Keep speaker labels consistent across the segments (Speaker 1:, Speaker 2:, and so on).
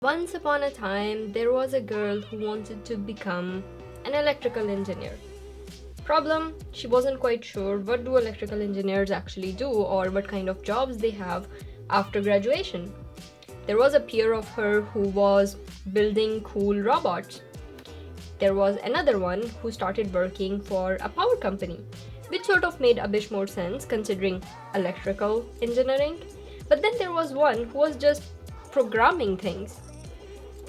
Speaker 1: Once upon a time, there was a girl who wanted to become an electrical engineer. Problem, she wasn't quite sure what do electrical engineers actually do or what kind of jobs they have after graduation. There was a peer of her who was building cool robots. There was another one who started working for a power company, which sort of made a bit more sense considering electrical engineering. But then there was one who was just programming things.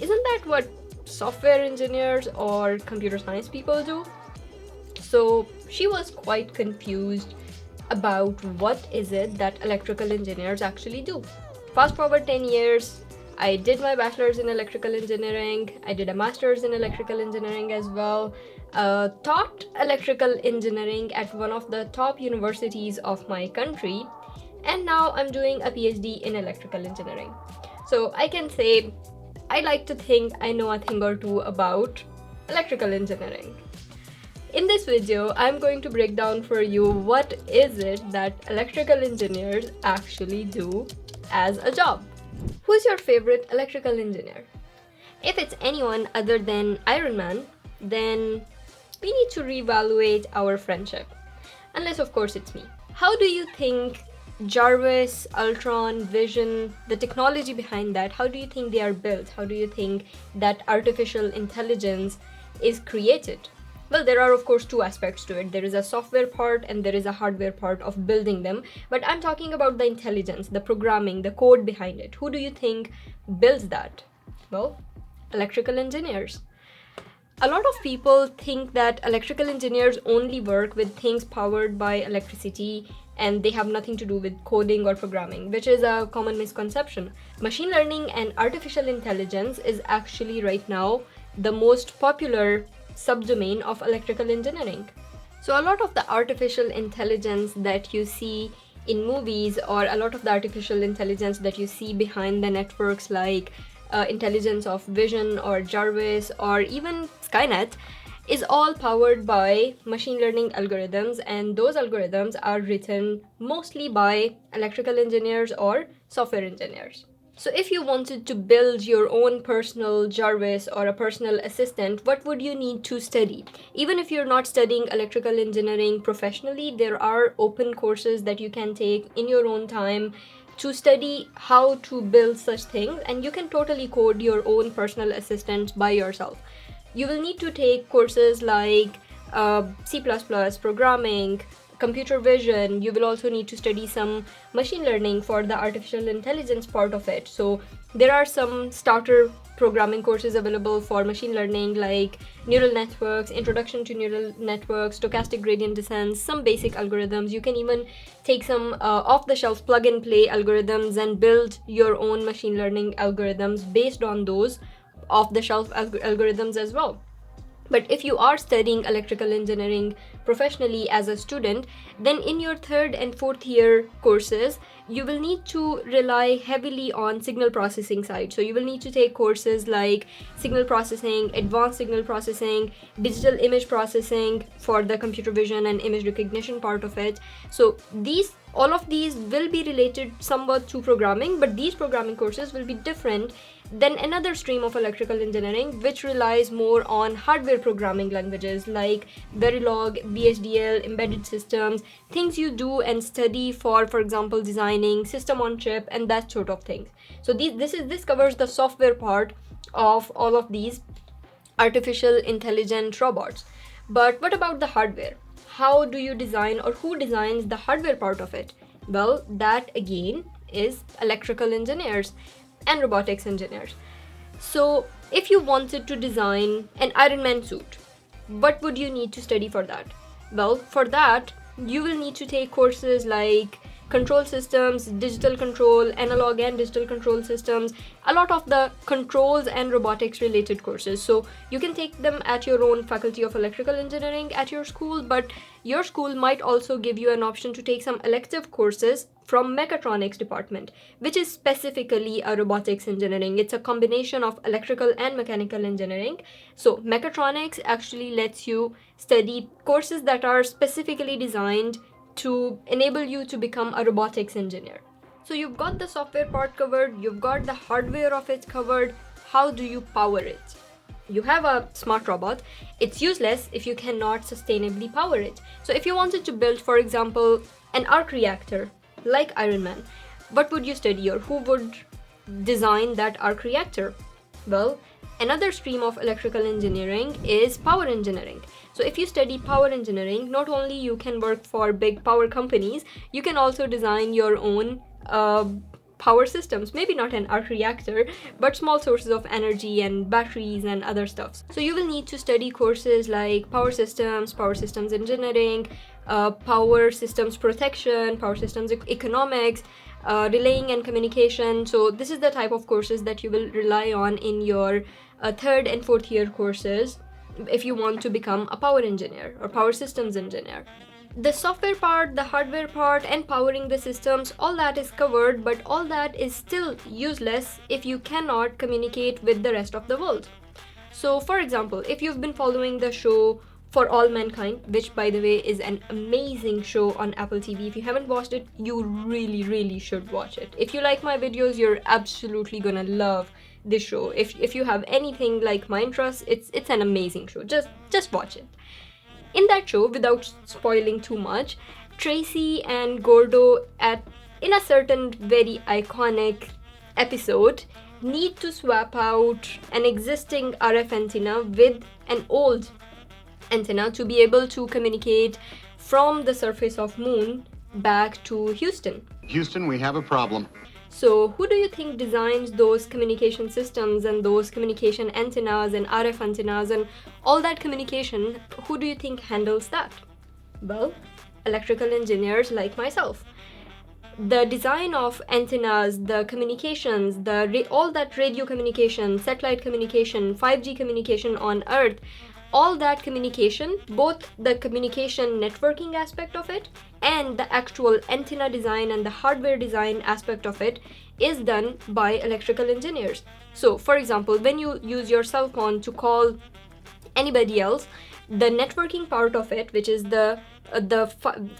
Speaker 1: Isn't that what software engineers or computer science people do? So she was quite confused about what is it that electrical engineers actually do. Fast forward 10 years, I did my bachelor's in electrical engineering, I did a master's in electrical engineering as well, taught electrical engineering at one of the top universities of my country, and now I'm doing a PhD in electrical engineering. So I can say I like to think I know a thing or two about electrical engineering. In this video, I'm going to break down for you what is it that electrical engineers actually do as a job. Who's your favorite electrical engineer? If it's anyone other than Iron Man, then we need to reevaluate our friendship. Unless of course it's me. How do you think Jarvis, Ultron, Vision, the technology behind that, how do you think they are built? How do you think that artificial intelligence is created? Well, there are of course two aspects to it. There is a software part and there is a hardware part of building them. But I'm talking about the intelligence, the programming, the code behind it. Who do you think builds that? Well, electrical engineers. A lot of people think that electrical engineers only work with things powered by electricity and they have nothing to do with coding or programming, which is a common misconception. Machine learning and artificial intelligence is actually right now the most popular subdomain of electrical engineering. So a lot of the artificial intelligence that you see in movies or a lot of the artificial intelligence that you see behind the networks like intelligence of Vision or Jarvis or even Skynet is all powered by machine learning algorithms, and those algorithms are written mostly by electrical engineers or software engineers. So if you wanted to build your own personal Jarvis or a personal assistant, what would you need to study? Even if you're not studying electrical engineering professionally, there are open courses that you can take in your own time to study how to build such things, and you can totally code your own personal assistant by yourself. You will need to take courses like C++, programming, computer vision. You will also need to study some machine learning for the artificial intelligence part of it. So there are some starter programming courses available for machine learning like neural networks, introduction to neural networks, stochastic gradient descent, some basic algorithms. You can even take some off-the-shelf plug-and-play algorithms and build your own machine learning algorithms based on those off-the-shelf algorithms as well. But if you are studying electrical engineering professionally as a student, then in your third and fourth year courses, you will need to rely heavily on signal processing side. So you will need to take courses like signal processing, advanced signal processing, digital image processing for the computer vision and image recognition part of it. So all of these will be related somewhat to programming, but these programming courses will be different than another stream of electrical engineering which relies more on hardware programming languages like Verilog, VHDL, embedded systems, things you do and study for example, designing system on chip and that sort of things. So this covers the software part of all of these artificial intelligent robots. But what about the hardware? How do you design, or who designs the hardware part of it? Well, that again is electrical engineers and robotics engineers. So if you wanted to design an Iron Man suit, what would you need to study for that? Well, for that, you will need to take courses like control systems, digital control, analog and digital control systems, a lot of the controls and robotics related courses. So you can take them at your own faculty of electrical engineering at your school, but your school might also give you an option to take some elective courses from mechatronics department, which is specifically a robotics engineering. It's a combination of electrical and mechanical engineering. So mechatronics actually lets you study courses that are specifically designed to enable you to become a robotics engineer. So you've got the software part covered, you've got the hardware of it covered. how do you power it? You have a smart robot, it's useless if you cannot sustainably power it. So if you wanted to build, for example, an arc reactor like Iron Man, what would you study, or who would design that arc reactor? Well, another stream of electrical engineering is power engineering. So if you study power engineering, not only you can work for big power companies, you can also design your own power systems. Maybe not an arc reactor, but small sources of energy and batteries and other stuff. So you will need to study courses like power systems engineering, power systems protection, power systems economics, relaying and communication. So this is the type of courses that you will rely on in your third and fourth year courses if you want to become a power engineer or power systems engineer. The software part, the hardware part, and powering the systems, all that is covered, but all that is still useless if you cannot communicate with the rest of the world. So for example, if you've been following the show For All Mankind, which by the way is an amazing show on Apple TV. If you haven't watched it, you really should watch it. If you like my videos, you're absolutely gonna love this show. If you have anything like my interest, it's an amazing show. Just watch it. In that show, without spoiling too much, Tracy and Gordo in a certain very iconic episode need to swap out an existing RF antenna with an old antenna to be able to communicate from the surface of Moon back to Houston.
Speaker 2: Houston, we have a problem.
Speaker 1: So who do you think designs those communication systems and those communication antennas and RF antennas and all that communication? Who do you think handles that? Well, electrical engineers like myself. The design of antennas, the communications, all that radio communication, satellite communication, 5G communication on Earth, all that communication, both the communication networking aspect of it and the actual antenna design and the hardware design aspect of it, is done by electrical engineers. So for example, when you use your cell phone to call anybody else, the networking part of it, which is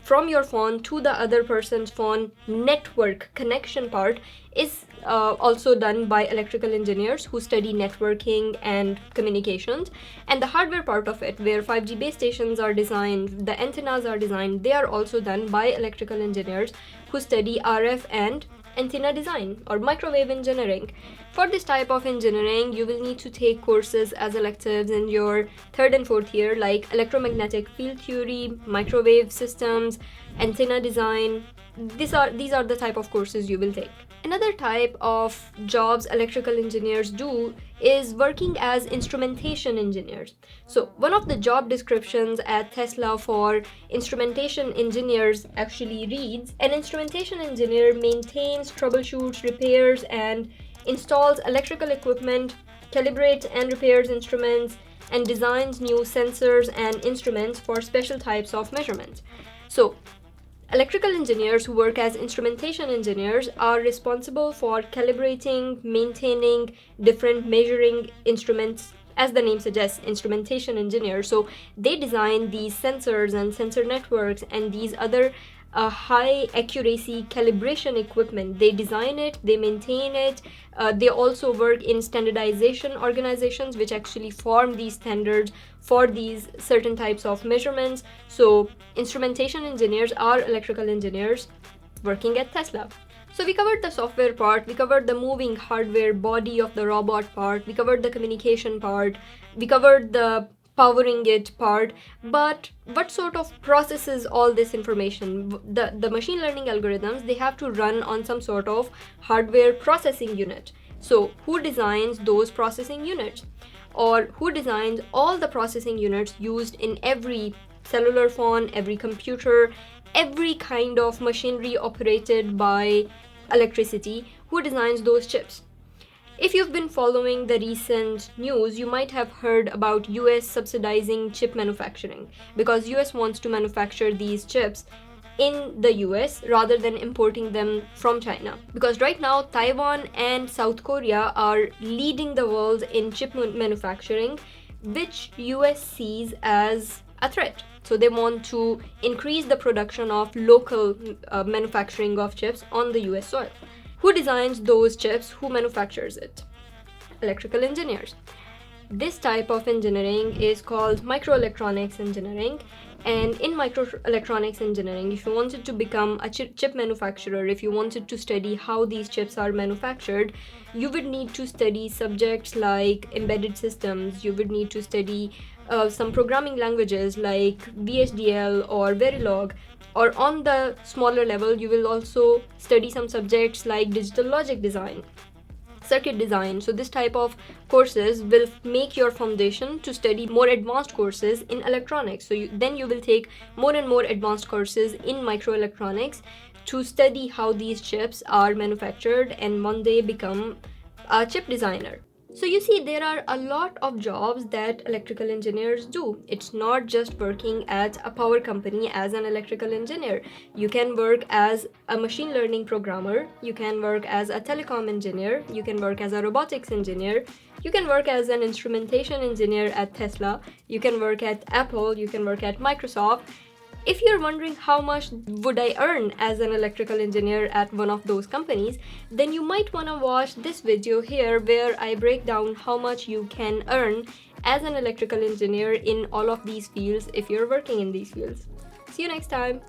Speaker 1: from your phone to the other person's phone network connection part, is also done by electrical engineers who study networking and communications. And the hardware part of it, where 5G base stations are designed, the antennas are designed, they are also done by electrical engineers who study RF and antenna design or microwave engineering. For this type of engineering, you will need to take courses as electives in your third and fourth year, like electromagnetic field theory, microwave systems, antenna design. These are the type of courses you will take. Another type of jobs electrical engineers do is working as instrumentation engineers. So one of the job descriptions at Tesla for instrumentation engineers actually reads: an instrumentation engineer maintains, troubleshoots, repairs, and installs electrical equipment, calibrates and repairs instruments, and designs new sensors and instruments for special types of measurements. So electrical engineers who work as instrumentation engineers are responsible for calibrating, maintaining different measuring instruments. As the name suggests, instrumentation engineers. So they design these sensors and sensor networks and these other high accuracy calibration equipment. They design it, they maintain it. They also work in standardization organizations which actually form these standards for these certain types of measurements. So instrumentation engineers are electrical engineers working at Tesla. So we covered the software part, we covered the moving hardware body of the robot part, we covered the communication part, we covered the powering it part, but what sort of processes all this information? The machine learning algorithms, they have to run on some sort of hardware processing unit. So who designs those processing units? Or who designs all the processing units used in every cellular phone, every computer, every kind of machinery operated by electricity? Who designs those chips? If you've been following the recent news, you might have heard about US subsidizing chip manufacturing because US wants to manufacture these chips in the US rather than importing them from China. Because right now, Taiwan and South Korea are leading the world in chip manufacturing, which US sees as a threat. So they want to increase the production of local manufacturing of chips on the US soil. Who designs those chips? Who manufactures it? electrical engineers. This type of engineering is called microelectronics engineering. And in microelectronics engineering, if you wanted to become a chip manufacturer, if you wanted to study how these chips are manufactured, you would need to study subjects like embedded systems. You would need to study some programming languages like VHDL or Verilog. Or on the smaller level, you will also study some subjects like digital logic design, circuit design. So this type of courses will make your foundation to study more advanced courses in electronics. So then you will take more and more advanced courses in microelectronics to study how these chips are manufactured and one day become a chip designer. So you see, there are a lot of jobs that electrical engineers do. It's not just working at a power company as an electrical engineer. You can work as a machine learning programmer, you can work as a telecom engineer, you can work as a robotics engineer, you can work as an instrumentation engineer at Tesla, you can work at Apple, you can work at Microsoft. If you're wondering how much would I earn as an electrical engineer at one of those companies, then you might want to watch this video here where I break down how much you can earn as an electrical engineer in all of these fields if you're working in these fields. See you next time.